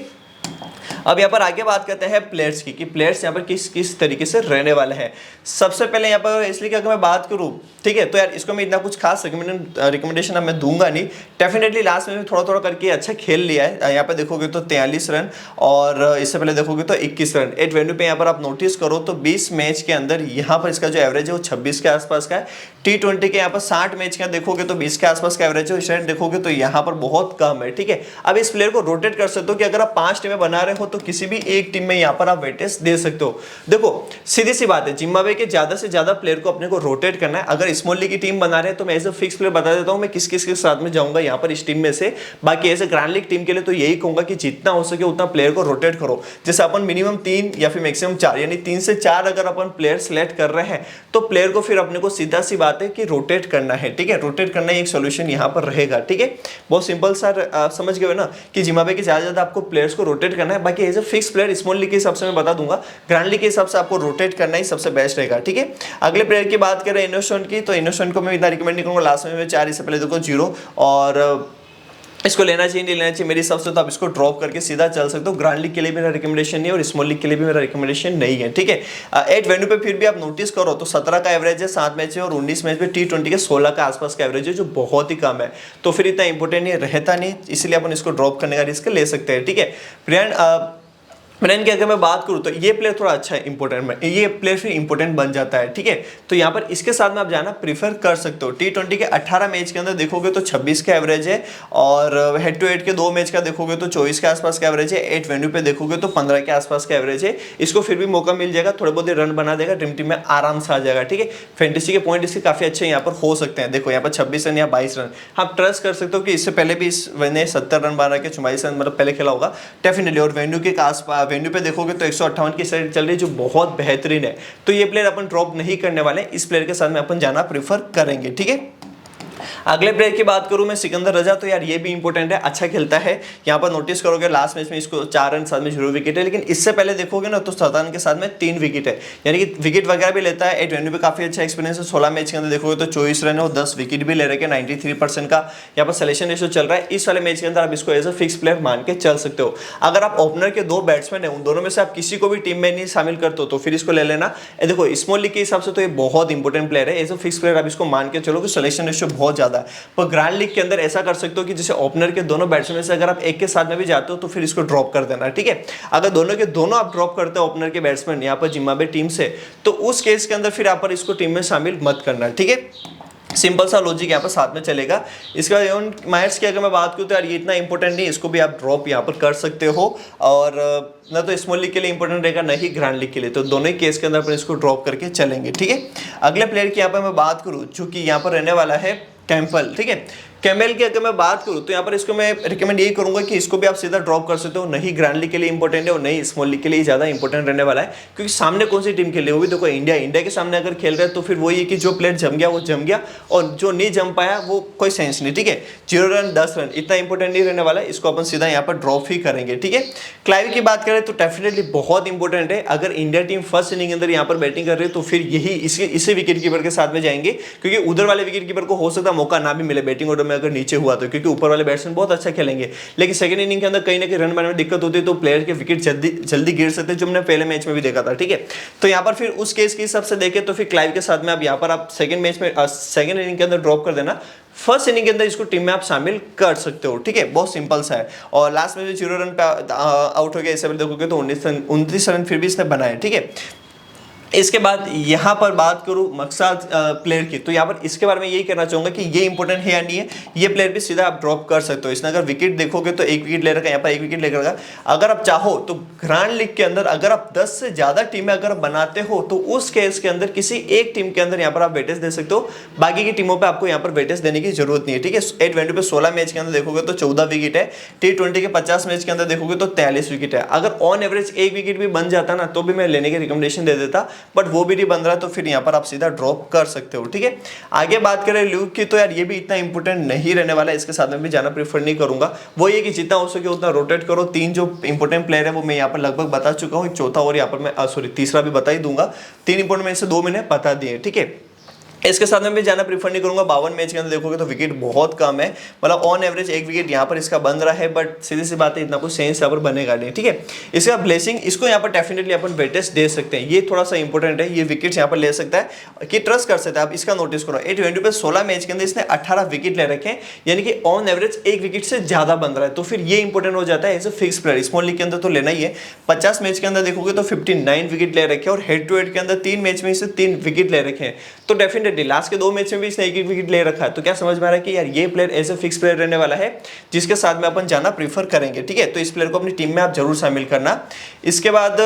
अब यहाँ पर आगे बात करते हैं प्लेयर्स की कि प्लेयर्स यहाँ पर किस किस तरीके से रहने वाले हैं। सबसे पहले यहाँ पर इसलिए कि अगर मैं बात करूँ, ठीक है, तो यार इसको मैं इतना कुछ खास रिकमेंडेशन मैं दूंगा नहीं। डेफिनेटली लास्ट में थोड़ा थोड़ा करके अच्छा खेल लिया है। यहाँ पे देखोगे तो 43 रन और इससे पहले देखोगे तो 21 रन। एट वेन्यू पे यहाँ पर आप नोटिस करो तो 20 मैच के अंदर यहाँ पर इसका जो एवरेज है वो 26 के आसपास का है। T20 के यहाँ पर 60 मैच का देखोगे तो 20 के आसपास का एवरेज है। इस देखोगे तो यहाँ पर बहुत कम है, ठीक है। अब इस प्लेयर को रोटेट कर सकते हो कि अगर आप 5 टीमें बना रहे हो तो किसी भी एक टीम में यहाँ पर आप वेटेज दे सकते हो। देखो सीधी सी बात है, जिम्बाब्वे के ज्यादा से ज्यादा प्लेयर को अपने को रोटेट करना है। अगर स्मॉल लीग की टीम बना रहे हैं तो मैं एज अ फिक्स प्लेयर बता देता हूँ मैं किस किस के साथ में जाऊंगा यहाँ पर इस टीम में से। बाकी as a grand league team के लिए तो यही कहूंगा कि जितना हो सके उतना प्लेयर को रोटेट करो। जैसे अपन मिनिमम 3 या फिर मैक्सिमम 4 यानी 3 से 4 अगर अपन प्लेयर सिलेक्ट कर रहे हैं तो प्लेयर को फिर अपने को सीधा सी बात है कि रोटेट करना है, ठीक है। रोटेट करना एक सोल्यूशन यहाँ पर रहेगा, ठीक है। बहुत सिंपल सा समझ गए ना कि जिम्बाब्वे के ज्यादा ज्यादा आपको प्लेयर्स को रोटेट करना है। बाकी as a fix player small league के हिसाब से मैं बता दूंगा, ग्रैंड लीग के हिसाब से आपको रोटेट करना ही सबसे बेस्ट रहेगा, ठीक है। अगले प्लेयर की बात करें इनोसेंट की, तो इनोसेंट को मैं इतना रिकमेंड नहीं करूंगा। लास्ट में 4 इससे पहले देखो 0 और इसको लेना चाहिए नहीं लेना चाहिए मेरे हिसाब से तो आप इसको ड्रॉप करके सीधा चल सकते हो। ग्रैंड लीग के लिए मेरा रिकमेंडेशन नहीं है और स्मॉल लीग के लिए भी मेरा रिकमेंडेशन नहीं है, ठीक है। 8 वेन्यू पे फिर भी आप नोटिस करो तो 17 का एवरेज है 7 मैच है और 19 मैच में T20 के 16 का आसपास का एवरेज है, जो बहुत ही कम है। तो फिर इतना इंपॉर्टेंट नहीं रहता नहीं, इसलिए अपन इसको ड्रॉप करने का रिस्क ले सकते हैं, ठीक है। ब्रेन की अगर मैं बात करूं तो ये प्लेयर थोड़ा अच्छा है, इंपॉर्टेंट में ये प्लेयर फिर इंपॉर्टेंट बन जाता है, ठीक है। तो यहाँ पर इसके साथ में आप जाना प्रीफर कर सकते हो। T20 के 18 मैच के अंदर देखोगे तो 26 का एवरेज है और हेड टू हेड के 2 मैच का देखोगे तो 24 के आसपास का एवरेज है। 8 वेन्यू पे देखोगे तो 15 के आसपास का एवरेज है। इसको फिर भी मौका मिल जाएगा, थोड़े बहुत रन बना देगा, ड्रीम टीम में आराम से आ जाएगा, ठीक है। फैंटेसी के पॉइंट इसके काफी अच्छे यहाँ पर हो सकते हैं। देखो यहाँ पर 26 रन या 22 रन आप ट्रस्ट कर सकते हो कि इससे पहले भी इस ने 70 रन बना के 44 रन मतलब पहले खेला होगा डेफिनेटली। और वेन्यू के आसपास वेन्यू पे देखोगे तो 158 की साइड चल रही है, जो बहुत बेहतरीन है। तो ये प्लेयर अपन ड्रॉप नहीं करने वाले, इस प्लेयर के साथ में अपन जाना प्रेफर करेंगे, ठीक है। अगले प्लेयर की बात करूं मैं सिकंदर रजा, तो यार ये भी इंपॉर्टेंट है, अच्छा खेलता है। यहाँ पर नोटिस करोगे लास्ट मैच में इसको 4 रन साथ में 0 विकेट है, लेकिन इससे पहले देखोगे ना तो 17 रन के साथ में 3 विकेट है, यानी कि विकेट वगैरह भी लेता है। 8 वेन्यू पे काफी अच्छा एक्सपीरियंस है। 16 मैच के अंदर देखोगे तो 24 रन है और 10 विकेट भी ले रखे, 93% का यहाँ पर सिलेक्शन रेशियो चल रहा है। इस वाले मैच के अंदर आप इसको एज अ फिक्स प्लेयर मान के चल सकते हो। अगर आप ओपनर के 2 बैट्समैन है, उन दोनों में से आप किसी को भी टीम में नहीं शामिल करते हो तो फिर इसको ले लेना। देखो स्मॉल लीग के हिसाब से तो ये बहुत इंपॉर्टेंट प्लेयर है, एज अ फिक्स प्लेयर आप इसको मान के चलो कि सिलेक्शन रेशियो बहुत ज्यादा है। पर ग्रैंड लीग के अंदर ऐसा कर सकते हो कि जैसे ओपनर के दोनों बैट्समैन से अगर आप एक के साथ में भी जाते हो तो फिर इसको ड्रॉप कर देना, ठीक है। अगर दोनों के दोनों आप ड्रॉप करते हो ओपनर के बैट्समैन यहाँ पर जिम्बाब्वे टीम से, तो उस केस के अंदर फिर यहाँ पर इसको टीम में शामिल मत करना, ठीक है। सिंपल सा लॉजिक यहाँ पर साथ में चलेगा। इसका एवन मायर्स की अगर मैं बात करूँ तो यार ये इतना इंपॉर्टेंट नहीं, इसको भी आप ड्रॉप यहाँ पर कर सकते हो। और ना तो स्मॉल लीग के लिए इंपॉर्टेंट रहेगा ना ही ग्रैंड लीग के लिए, तो दोनों ही केस के अंदर अपन इसको ड्रॉप करके चलेंगे, ठीक है। अगले प्लेयर की यहाँ पर मैं बात करूँ जो कि यहाँ पर रहने वाला है कैंपल, ठीक है। कैमेल की अगर मैं बात करूं तो यहाँ पर इसको मैं रिकमेंड यही करूंगा कि इसको भी आप सीधा ड्रॉप कर सकते हो। नहीं ग्रैंड लीग के लिए इंपॉर्टेंट है और नहीं स्मॉल लीग के लिए ज्यादा इंपॉर्टेंट रहने वाला है, क्योंकि सामने कौन सी टीम खेल रही है, वो भी देखो इंडिया के सामने अगर खेल रहे हैं तो फिर वही है कि जो प्लेयर जम गया वो जम गया और जो नहीं जम पाया वो कोई सेंस नहीं, ठीक है। 0 रन 10 रन इतना इंपॉर्टेंट नहीं रहने वाला है, इसको अपन सीधा यहाँ पर ड्रॉप ही करेंगे, ठीक है। क्लाइव की बात करें तो डेफिनेटली बहुत इंपॉर्टेंट है। अगर इंडिया टीम फर्स्ट इनिंग के अंदर यहाँ पर बैटिंग कर रही है तो फिर यही इसी विकेट कीपर के साथ में जाएंगे, क्योंकि उधर वाले विकेट कीपर को हो सकता है मौका ना भी मिले बैटिंग ऑर्डर में अगर नीचे हुआ तो, क्योंकि ऊपर वाले बैट्समैन बहुत अच्छा खेलेंगे। लेकिन सेकंड इनिंग के अंदर कहीं ना कहीं रन बनाने में दिक्कत होती है तो प्लेयर के विकेट जल्दी गिर सकते हैं, जो हमने पहले मैच में भी देखा था, ठीक है। तो यहाँ पर फिर उस केस के हिसाब से देखें तो फिर क्लाइव के साथ में आप यहाँ पर आप सेकंड इनिंग के अंदर ड्रॉप कर देना। फर्स्ट इनिंग के अंदर इसको टीम में आप शामिल कर सकते हो, ठीक है। बहुत सिंपल सा है। और लास्ट में 0 रन पे आउट हो गया, इसे देखोगे तो 29 रन फिर भी इसने बनाए, ठीक है। इसके बाद यहाँ पर बात करूँ मकसद प्लेयर की, तो यहाँ पर इसके बारे में यही कहना चाहूंगा कि ये इंपॉर्टेंट है या नहीं है, ये प्लेयर भी सीधा आप ड्रॉप कर सकते हो। इसने अगर विकेट देखोगे तो 1 विकेट ले रखा है, यहाँ पर 1 विकेट लेकर रखा। अगर आप चाहो तो ग्रैंड लीग के अंदर अगर आप 10 से ज्यादा टीमें अगर बनाते हो तो उस केस के अंदर किसी एक टीम के अंदर यहाँ पर आप वेटेज दे सकते हो, बाकी की टीमों पर आपको यहाँ पर वेटेज देने की जरूरत नहीं है, ठीक है। 8 वेन्यू पे 16 मैच के अंदर देखोगे तो 14 विकेट है। T20 के 50 मैच के अंदर देखोगे तो 43 विकेट है। अगर ऑन एवरेज 1 विकेट भी बन जाता ना तो भी मैं लेने की रिकमेंडेशन दे देता, बट वो भी नहीं बन रहा तो फिर यहाँ पर आप सीधा ड्रॉप कर सकते हो, ठीक है। आगे बात करें ल्यूक की, तो यार ये भी इतना इंपॉर्टेंट नहीं रहने वाला है, इसके साथ में भी जाना प्रेफर नहीं करूंगा। वो ये कि जितना हो सके उतना रोटेट करो। 3 जो इंपॉर्टेंट प्लेयर है वो मैं यहाँ पर लगभग बता चुका हूँ, एक चौथा और यहाँ पर मैं तीसरा भी बता ही दूंगा। 3 इंपॉर्टेंट में से 2 मैंने बता दिए, ठीक है। इसके साथ में भी जाना प्रीफर नहीं करूंगा। 52 मैच के अंदर देखोगे तो विकेट बहुत कम है, मतलब ऑन एवरेज 1 विकेट यहाँ पर इसका बन रहा है, बट सीधी सी बात है इतना कुछ सेंस यहाँ पर बनेगा नहीं, ठीक है। इसका ब्लेसिंग इसको यहाँ पर डेफिनेटली अपन वेटेज दे सकते हैं, ये थोड़ा सा इंपॉर्टेंट है। ये विकेट्स यहाँ पर ले सकता है कि ट्रस्ट कर सकते हैं आप, इसका नोटिस करो। 8 वेन्यू पे 16 मैच के अंदर इसने 18 विकेट ले रखे हैं, यानी कि ऑन एवरेज 1 विकेट से ज्यादा बन रहा है, तो फिर ये इंपॉर्टेंट हो जाता है as a fix player. Small league के अंदर तो लेना ही है। 50 मैच के अंदर देखोगे तो 59 विकेट ले रखे हैं और हेड टू हेड के अंदर 3 मैच में इसे 3 विकेट ले रखे हैं, तो डेफिनेटली ऑलरेडी लास्ट के 2 मैच में भी इसने एक विकेट ले रखा है, तो क्या समझ में आ रहा है कि यार ये प्लेयर ऐसे फिक्स प्लेयर रहने वाला है जिसके साथ में अपन जाना प्रीफर करेंगे, ठीक है। तो इस प्लेयर को अपनी टीम में आप जरूर शामिल करना। इसके बाद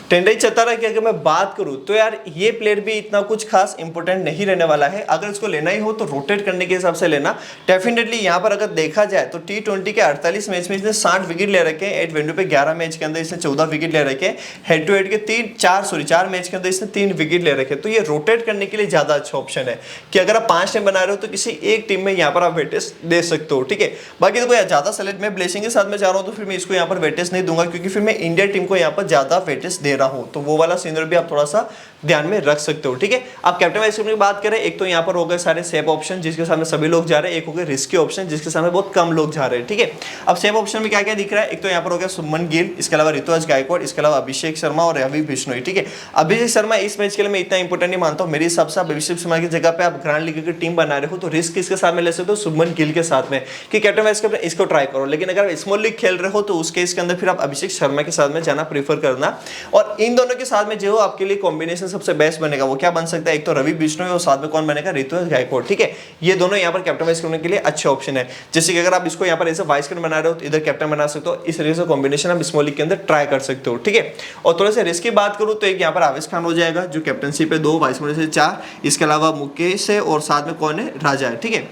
टेंडई चतारा की अगर मैं बात करूं तो यार ये प्लेयर भी इतना कुछ खास इंपॉर्टेंट नहीं रहने वाला है। अगर इसको लेना ही हो तो रोटेट करने के हिसाब से लेना। डेफिनेटली यहाँ पर अगर देखा जाए तो T20 के 48 मैच में इसने 60 विकेट ले रखे हैं। 8 वेन्यू पे 11 मैच के अंदर इसने 14 विकेट ले रखे हैं। हेड टू हेड के 4 मैच के अंदर इसने 3 विकेट ले रखे हैं। तो ये रोटेट करने के लिए ज्यादा अच्छा ऑप्शन है कि अगर आप 5 टीम बना रहे हो तो किसी एक टीम में यहाँ पर आप वेटेज दे सकते हो, ठीक है। बाकी देखो यार ज्यादा सेलेक्ट मैं ब्लेसिंग के साथ में जा रहा हूँ तो फिर मैं इसको यहाँ पर वेटेज नहीं दूंगा, क्योंकि फिर मैं इंडिया टीम को यहाँ पर ज्यादा वेटेज दे रहा हूँ। तो वो वाला सीनरी भी आप थोड़ा सा ध्यान में रख सकते हो, ठीक है। आप कैप्टन वाइस कैप्टन की बात करें, एक तो यहाँ पर हो गए सारे सेफ ऑप्शन जिसके सामने सभी लोग जा रहे हैं, एक हो गए रिस्की ऑप्शन जिसके सामने बहुत कम लोग जा रहे हैं, ठीक है। अब सेफ ऑप्शन में क्या क्या दिख रहा है, एक तो यहाँ पर हो गया शुभमन गिल, इसके अलावा ऋतुराज गायकवाड़, इसके अलावा अभिषेक शर्मा और रवि बिश्नोई, ठीक है। अभिषेक शर्मा इस मैच के लिए मैं इतना इंपॉर्टेंट नहीं मानता हूँ। मेरे हिसाब से अभिषेक शर्मा की जगह पे आप ग्रैंड लीग की टीम बना रहे हो तो रिस्क किसके साथ में ले सकते हो, शुभमन गिल के साथ में, कि कैप्टन वाइस कैप्टन इसको ट्राई करो। लेकिन अगर स्मॉल लीग खेल रहे हो तो उस केस के अंदर फिर आप अभिषेक शर्मा के साथ में जाना प्रीफर करना। और इन दोनों के साथ में जो आपके लिए कॉम्बिनेशन सबसे बेस्ट बनेगा वो क्या बन सकता है, एक तो रवि बिश्नोई और साथ में कौन बनेगा, ऋतुराज गायकवाड़, ठीक है। ये दोनों यहाँ पर कैप्टन वाइस कैप्टन के लिए अच्छे ऑप्शन है। जैसे कि अगर आप इसको यहाँ पर ऐसे वाइस कैप्टन बना रहे हो तो इधर कैप्टन बना सकते हो। इस तरीके से कॉम्बिनेशन आप स्मॉल लीग के अंदर ट्राई कर सकते हो, ठीक है। और थोड़े से रिस्क की बात करूँ तो एक यहाँ पर आवेश खान हो जाएगा जो कैप्टनशिप पे 2, वाइस कैप्टन से 4, इसके अलावा मुकेश है और साथ में कौन है, राजा है, ठीक है।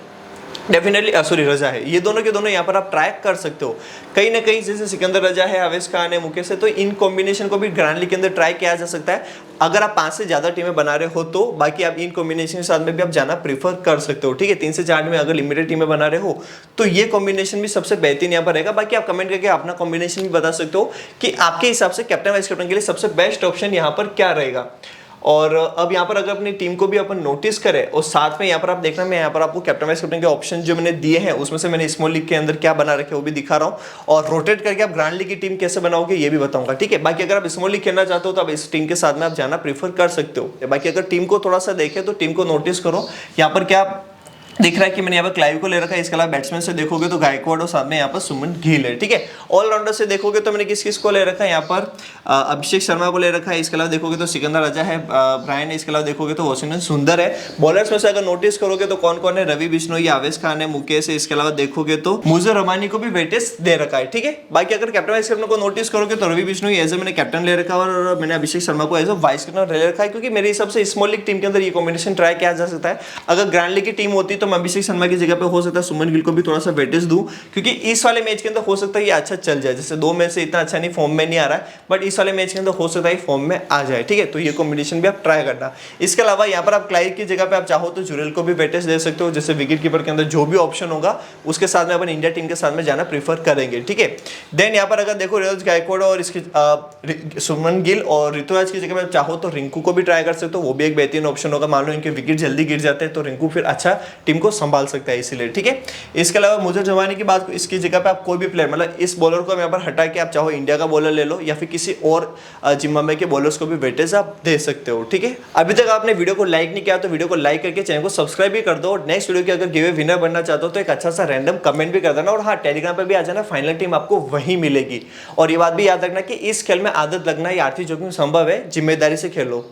डेफिनेटली सॉरी रजा है। ये दोनों के दोनों यहाँ पर आप ट्राई कर सकते हो। कहीं ना कहीं जैसे सिकंदर रजा है, आवेश खान है, मुकेश है, तो इन कॉम्बिनेशन को भी ग्रैंड लीग के अंदर ट्राई किया जा सकता है अगर आप 5 से ज्यादा टीमें बना रहे हो तो। बाकी आप इन कॉम्बिनेशन के साथ में भी आप जाना प्रीफर कर सकते हो, ठीक है। 3 से 4 में अगर लिमिटेड टीमें बना रहे हो तो ये कॉम्बिनेशन भी सबसे बेहतरीन यहाँ पर रहेगा। बाकी आप कमेंट करके अपना कॉम्बिनेशन भी बता सकते हो कि आपके हिसाब से कैप्टन वाइस कैप्टन के लिए सबसे बेस्ट ऑप्शन यहाँ पर क्या रहेगा। और अब यहाँ पर अगर अपनी टीम को भी अपन नोटिस करें और साथ में यहाँ पर आप देखना, मैं यहाँ पर आपको कैप्टन वाइस कैप्टन के ऑप्शन जो मैंने दिए हैं उसमें से मैंने स्मॉल लीग के अंदर क्या बना रखे वो भी दिखा रहा हूँ, और रोटेट करके आप ग्रैंड लीग की टीम कैसे बनाओगे ये भी बताऊंगा, ठीक है। बाकी अगर आप स्मॉल लीग खेलना चाहते हो तो आप इस टीम के साथ में आप जाना प्रीफर कर सकते हो। बाकी अगर टीम को थोड़ा सा देखें तो टीम को नोटिस करो, यहाँ पर क्या दिख रहा है कि मैंने यहाँ पर क्लाइव को ले रखा है। इसके अलावा बैट्समैन से देखोगे तो गायकवाड़ और साथ में यहाँ पर शुभमन गिल है, ठीक है। ऑलराउंडर से देखोगे तो मैंने किस किस को ले रखा है, यहाँ पर अभिषेक शर्मा को ले रखा है। इसके अलावा देखोगे तो सिकंदर राजा है, ब्रायन है। इसके अलावा देखोगे तो वॉशिंगटन सुंदर है। बॉलर्स में से अगर नोटिस करोगे तो कौन कौन है, रवि बिश्नोई, आवेश खान है, मुकेश है। इसके अलावा देखोगे तो मुझे रमानी को भी वेटेज दे रखा है, ठीक है। बाकी अगर कैप्टन वाइस कैप्टन को नोटिस करोगे तो रवि बिश्नोई एज ए मैंने कैप्टन ले रखा है और मैंने अभिषेक शर्मा को एज ए वाइस कैप्टन ले रखा है, क्योंकि मेरे हिसाब से स्मॉल लीग टीम के अंदर ये कॉम्बिनेशन ट्राई किया जा सकता है। अगर ग्रैंड लीग की टीम होती तो मैं अभिषेक शर्मा की जगह पे हो सकता है शुभमन गिल को भी थोड़ा सा वेटेज दूं, क्योंकि इस वाले मैच के अंदर हो सकता है ये अच्छा चल जाए। जैसे 2 मैच से इतना अच्छा नहीं फॉर्म में नहीं आ रहा है, बट इस वाले मैच के अंदर हो सकता है फॉर्म में आ जाए, ठीक है। तो ये कॉम्बिनेशन भी आप ट्राई करना। इसके अलावा यहाँ पर आप क्लाइव की जगह पे आप चाहो तो जुरेल को भी वेटेज दे सकते हो। जैसे विकेट कीपर के अंदर जो भी ऑप्शन होगा उसके साथ में अपन इंडिया टीम के साथ में जाना प्रीफर करेंगे, ठीक है। देन यहाँ पर अगर देखो ऋतुराज गायकवाड़ और इसके शुभमन गिल और ऋतुराज की जगह पे चाहो तो रिंकू को भी ट्राई कर सकते हो, वो भी एक बेहतरीन ऑप्शन होगा। मान लो इनके विकेट जल्दी गिर जाते हैं तो रिंकू फिर अच्छा टीम को संभाल सकता है, इसीलिए, ठीक है। इसके अलावा मुझे जवानी की बात, इसकी जगह पे आप कोई भी प्लेयर, मतलब इस बॉलर को यहाँ पर हटा के आप चाहो इंडिया का बॉलर ले लो या फिर किसी और जिम्बाब्वे के बॉलर्स को भी वेटेज आप दे सकते हो, ठीक है। अभी तक आपने वीडियो को लाइक नहीं किया तो वीडियो को लाइक करके चैनल को सब्सक्राइब भी कर दो। और नेक्स्ट वीडियो की अगर गिवे विनर बनना चाहते हो तो एक अच्छा सा रैंडम कमेंट भी कर देना। और हाँ, टेलीग्राम पर भी आ जाना, फाइनल टीम आपको वहीं मिलेगी। और ये बात भी याद रखना कि इस खेल में आदत लगना या आर्थिक जोखिम संभव है, जिम्मेदारी से खेलो।